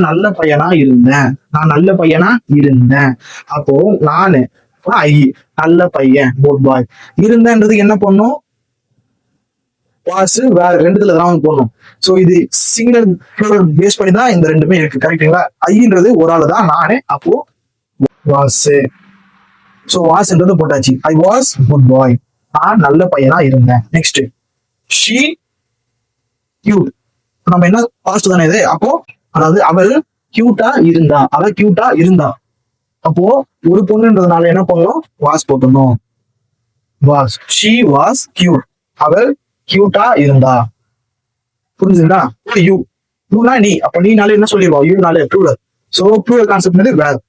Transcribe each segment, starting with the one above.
நல்ல பையனா இருந்தேன். நான் நல்ல பையனா இருந்தேன். அப்போ நானு ஐ நல்ல பையன் குட் பாய். இருந்தேன்றதுக்கு என்ன பண்ணும்? வாஸ் வேற ரெண்டுத்துல தான் போடணும். சோ இது சிங்கிள் ப்ளூரல் பேஸ் பண்ணி தான் இந்த ரெண்டுமே இருக்கு. கரெக்டுங்களா? ஐன்றது ஒரு ஆளு தான், நானே. அப்போ வாஸ். சோ வாஸ்ன்றது போட்டாச்சு. ஐ வாஸ் குட் பாய். நான் நல்ல பையனா இருந்தேன். Next she cute. நம்ம என்ன பாஸ்ட் தானே இது. அப்போ அதாவது அவள் கியூட்டா இருந்தா, அவ கியூட்டா இருந்தா. அப்போ ஒரு பொண்ணுன்றதுனால என்ன பண்ணணும்? வாஸ் போட்டணும். வாஸ். She was cute. அவள் கியூட்டா இருந்தா. புரிஞ்சுங்களா? யூ. யூனா நீ. அப்ப நீனால என்ன சொல்லிடுவோம்? யூனால plural. So plural concept were.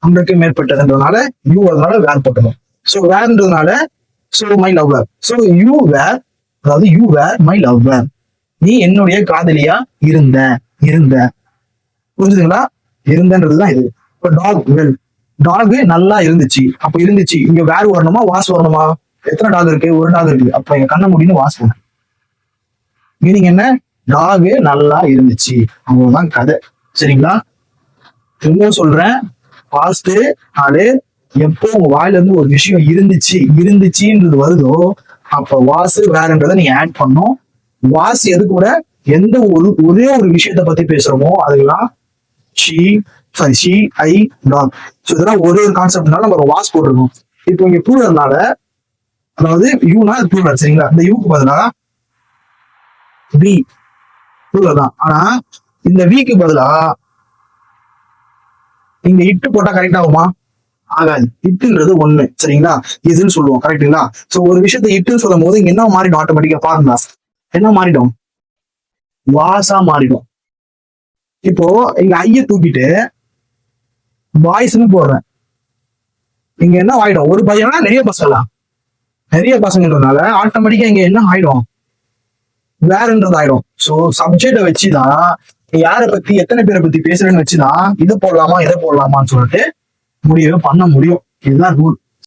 ஒன்றுக்கு மேற்பட்டதுன்றதுனால யூ, அதனால வேர் போட்டணும். சோ வேர்ன்றதுனால so my lover. So you were, அதாவது யூ வேர் மை லவ்வர். நீ என்னுடைய காதலியா இருந்த. புரிஞ்சுதுங்களா? இருந்தன்றதுதான் இது. இப்ப டாக் வெல். டாக் நல்லா இருந்துச்சு. அப்ப இருந்துச்சு இங்க வேர் வரணுமா வாஸ் வரணுமா? எத்தனை டாக் இருக்கு? ஒரு டாக் இருக்கு. அப்ப எங்க கண்ண முடின்னு வாஸ் வரணும். மீனிங் என்ன? டாக் நல்லா இருந்துச்சு. அவ்வளவுதான் கதை. சரிங்களா? இன்னும் சொல்றேன், பாஸ்ட் அது எப்போ உங்க வாயில இருந்து ஒரு விஷயம் இருந்துச்சுன்றது வருதோ அப்ப வாஸ் வேறன்றதை நீங்க ஆட் பண்ணும். வாஸ் எது கூட எந்த ஒரே ஒரு விஷயத்த பத்தி பேசுறோமோ அதுக்கெல்லாம் ஷீ, ஐ, டாக். ஸோ இதெல்லாம் ஒரு கான்செப்ட்னால நம்ம வாஸ் போட்டிருக்கோம். இப்போ இங்க ப்ளூரல்னால, அதாவது யூனா ப்ளூரல். சரிங்களா? இந்த யூக்கு பதிலா வி ப்ளூரல் தான். ஆனா இந்த விக்கு பதிலா இங்க இட்டு போட்டா கரெக்ட் ஆகுமா? ஆகாது. இட்டுன்றது ஒண்ணு. சரிங்களா? இதுன்னு சொல்லுவோம். கரெக்டுங்களா? சோ ஒரு விஷயத்த இட்டுன்னு சொல்லும் போது இங்க என்ன மாறிடும்? ஆட்டோமேட்டிக்கா பாருங்க, என்ன மாறிடும்? வாசா மாறிடும். இப்போ இங்க ஐய தூக்கிட்டு பாய்ஸ்ன்னு போடுறேன். இங்க என்ன ஆயிடும்? ஒரு பையனா நிறைய பசங்கன்றதுனால ஆட்டோமேட்டிக்கா இங்க என்ன ஆயிடும்? வேறன்றது ஆயிடும். சோ சப்ஜெக்ட வச்சுதான் யாரை பத்தி எத்தனை பேரை பத்தி பேசுறேன்னு வச்சுதான் இதை போடலாமான்னு சொல்லிட்டு முடியவே பண்ண முடியும். இதுதான் ரூல்.